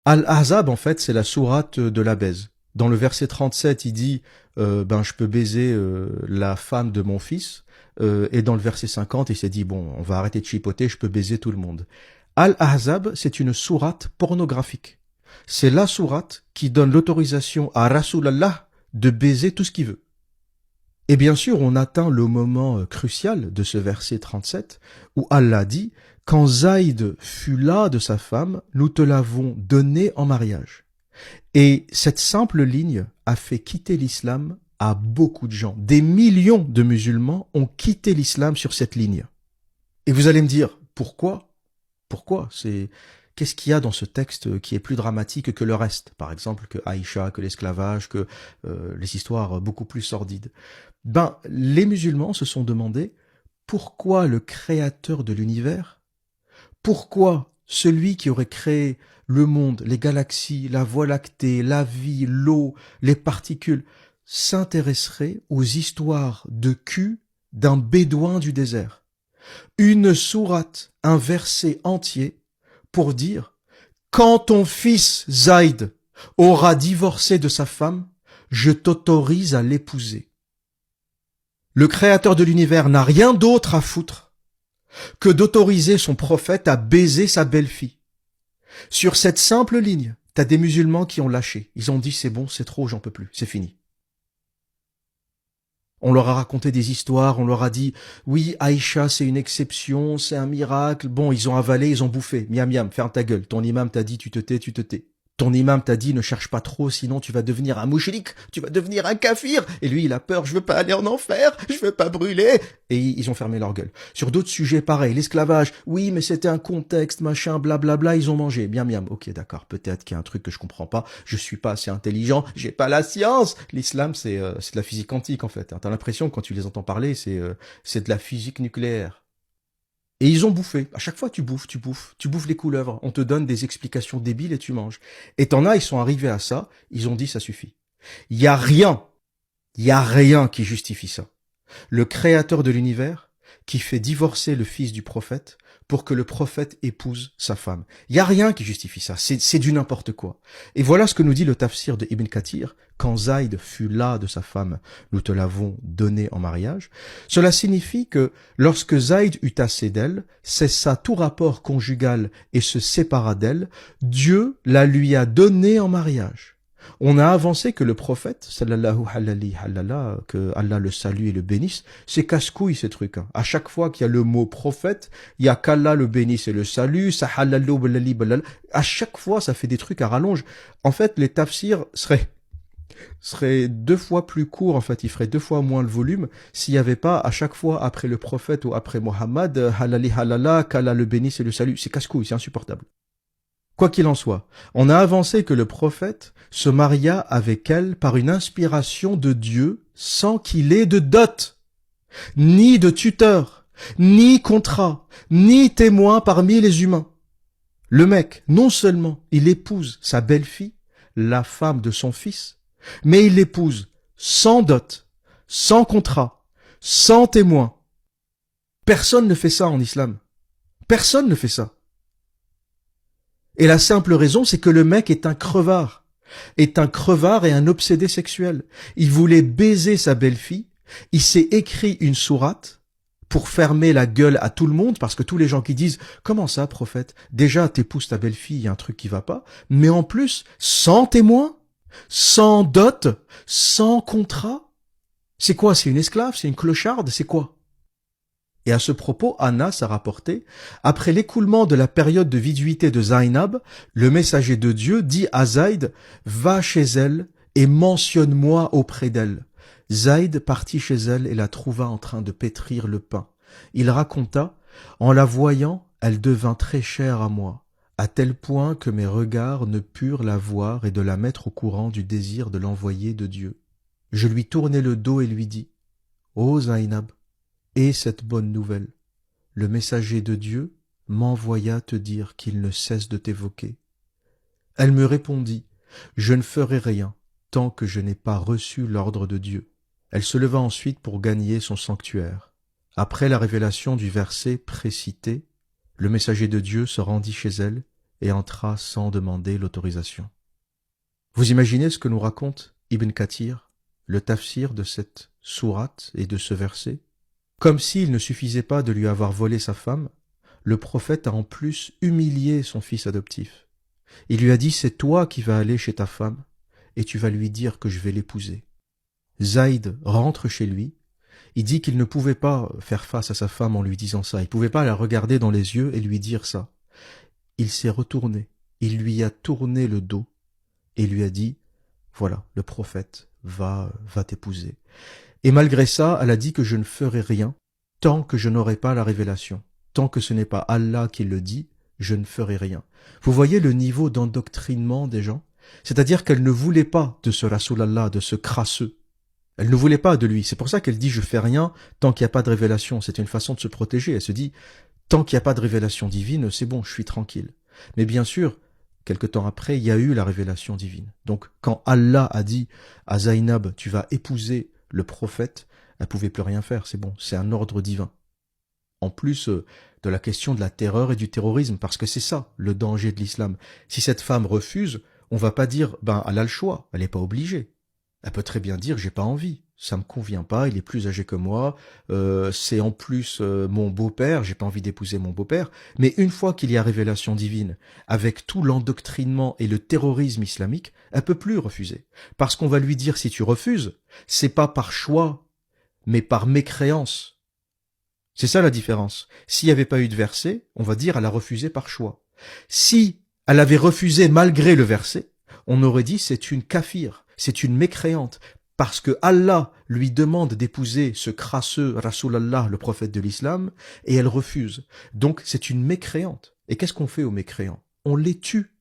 Al-Ahzab, en fait, c'est la sourate de la baise. Dans le verset 37, il dit je peux baiser la femme de mon fils. Et dans le verset 50, il s'est dit bon, on va arrêter de chipoter, je peux baiser tout le monde. Al-Ahzab, c'est une sourate pornographique. C'est la sourate qui donne l'autorisation à Rasulallah de baiser tout ce qu'il veut. Et bien sûr, on atteint le moment crucial de ce verset 37 où Allah dit « Quand Zaïd fut là de sa femme, nous te l'avons donné en mariage. » Et cette simple ligne a fait quitter l'islam à beaucoup de gens. Des millions de musulmans ont quitté l'islam sur cette ligne. Et vous allez me dire, pourquoi? Pourquoi? Qu'est-ce qu'il y a dans ce texte qui est plus dramatique que le reste? Par exemple, que Aïcha, que l'esclavage, que les histoires beaucoup plus sordides. Les musulmans se sont demandé pourquoi le créateur de l'univers, pourquoi celui qui aurait créé le monde, les galaxies, la voie lactée, la vie, l'eau, les particules, s'intéresserait aux histoires de cul d'un bédouin du désert. Une sourate, un verset entier pour dire « Quand ton fils Zaïd aura divorcé de sa femme, je t'autorise à l'épouser. » Le créateur de l'univers n'a rien d'autre à foutre que d'autoriser son prophète à baiser sa belle-fille. Sur cette simple ligne, t'as des musulmans qui ont lâché. Ils ont dit c'est bon, c'est trop, j'en peux plus, c'est fini. On leur a raconté des histoires, on leur a dit oui, Aïcha c'est une exception, c'est un miracle. Bon, ils ont avalé, ils ont bouffé. Miam miam, ferme ta gueule. Ton imam t'a dit tu te tais, tu te tais. Ton imam t'a dit ne cherche pas trop, sinon tu vas devenir un mouchrik, tu vas devenir un kafir. Et lui, il a peur, je veux pas aller en enfer, je veux pas brûler. Et ils ont fermé leur gueule. Sur d'autres sujets, pareil, l'esclavage, oui, mais c'était un contexte, machin, blablabla, ils ont mangé. Miam miam, ok, d'accord, peut-être qu'il y a un truc que je comprends pas, je suis pas assez intelligent, j'ai pas la science. L'islam, c'est de la physique quantique, en fait. T'as l'impression, quand tu les entends parler, c'est de la physique nucléaire. Et ils ont bouffé. À chaque fois, tu bouffes les couleuvres. On te donne des explications débiles et tu manges. Et t'en as, ils sont arrivés à ça. Ils ont dit, ça suffit. Il y a rien qui justifie ça. Le créateur de l'univers qui fait divorcer le fils du prophète pour que le prophète épouse sa femme. Il y a rien qui justifie ça. C'est du n'importe quoi. Et voilà ce que nous dit le tafsir de Ibn Kathir. Quand Zaïd fut là de sa femme, nous te l'avons donné en mariage. Cela signifie que lorsque Zaïd eut assez d'elle, cessa tout rapport conjugal et se sépara d'elle, Dieu la lui a donnée en mariage. On a avancé que le prophète, sallallahu alayhi halala, que Allah le salue et le bénisse, c'est casse-couille ces trucs. À chaque fois qu'il y a le mot prophète, il y a qu'Allah le bénisse et le salue, ça halalou balali balal. À chaque fois, ça fait des trucs à rallonge. En fait, les tafsirs seraient 2 fois plus courts, en fait, ils feraient 2 fois moins le volume s'il n'y avait pas à chaque fois après le prophète ou après Mohammed, halali halala, qu'Allah le bénisse et le salue. C'est casse-couille, c'est insupportable. Quoi qu'il en soit, on a avancé que le prophète se maria avec elle par une inspiration de Dieu sans qu'il ait de dot, ni de tuteur, ni contrat, ni témoin parmi les humains. Le mec, non seulement il épouse sa belle-fille, la femme de son fils, mais il l'épouse sans dot, sans contrat, sans témoin. Personne ne fait ça en islam. Personne ne fait ça. Et la simple raison, c'est que le mec est un crevard et un obsédé sexuel. Il voulait baiser sa belle-fille, il s'est écrit une sourate pour fermer la gueule à tout le monde, parce que tous les gens qui disent « Comment ça, prophète? Déjà, t'épouses ta belle-fille, il y a un truc qui va pas, mais en plus, sans témoin, sans dot, sans contrat. C'est quoi? C'est une esclave? C'est une clocharde? C'est quoi ?» Et à ce propos, Anas a rapporté, après l'écoulement de la période de viduité de Zainab, le messager de Dieu dit à Zaïd, va chez elle et mentionne-moi auprès d'elle. Zaïd partit chez elle et la trouva en train de pétrir le pain. Il raconta, en la voyant, elle devint très chère à moi, à tel point que mes regards ne purent la voir et de la mettre au courant du désir de l'envoyé de Dieu. Je lui tournai le dos et lui dis, ô Zainab, et cette bonne nouvelle, le messager de Dieu m'envoya te dire qu'il ne cesse de t'évoquer. Elle me répondit, je ne ferai rien tant que je n'ai pas reçu l'ordre de Dieu. Elle se leva ensuite pour gagner son sanctuaire. Après la révélation du verset précité, le messager de Dieu se rendit chez elle et entra sans demander l'autorisation. Vous imaginez ce que nous raconte Ibn Kathir, le tafsir de cette sourate et de ce verset? Comme s'il ne suffisait pas de lui avoir volé sa femme, le prophète a en plus humilié son fils adoptif. Il lui a dit, c'est toi qui vas aller chez ta femme et tu vas lui dire que je vais l'épouser. Zaïd rentre chez lui. Il dit qu'il ne pouvait pas faire face à sa femme en lui disant ça. Il ne pouvait pas la regarder dans les yeux et lui dire ça. Il s'est retourné. Il lui a tourné le dos et lui a dit, voilà, le prophète va t'épouser. Et malgré ça, elle a dit que je ne ferai rien tant que je n'aurai pas la révélation. Tant que ce n'est pas Allah qui le dit, je ne ferai rien. Vous voyez le niveau d'endoctrinement des gens? C'est-à-dire qu'elle ne voulait pas de ce Rasulallah, de ce crasseux. Elle ne voulait pas de lui. C'est pour ça qu'elle dit « je fais rien tant qu'il n'y a pas de révélation ». C'est une façon de se protéger. Elle se dit « tant qu'il n'y a pas de révélation divine, c'est bon, je suis tranquille ». Mais bien sûr, quelque temps après, il y a eu la révélation divine. Donc quand Allah a dit à Zainab « tu vas épouser le prophète », elle ne pouvait plus rien faire. C'est bon, c'est un ordre divin. En plus de la question de la terreur et du terrorisme, parce que c'est ça le danger de l'islam. Si cette femme refuse, on va pas dire « ben elle a le choix, elle n'est pas obligée ». Elle peut très bien dire « j'ai pas envie, ça me convient pas, il est plus âgé que moi, c'est en plus mon beau-père, j'ai pas envie d'épouser mon beau-père ». Mais une fois qu'il y a révélation divine, avec tout l'endoctrinement et le terrorisme islamique, elle peut plus refuser. Parce qu'on va lui dire « si tu refuses, c'est pas par choix, mais par mécréance ». C'est ça la différence. S'il n'y avait pas eu de verset, on va dire elle a refusé par choix. Si elle avait refusé malgré le verset, on aurait dit c'est une kafir, c'est une mécréante, parce que Allah lui demande d'épouser ce crasseux Rasulallah, le prophète de l'islam, et elle refuse. Donc c'est une mécréante. Et qu'est-ce qu'on fait aux mécréants? On les tue.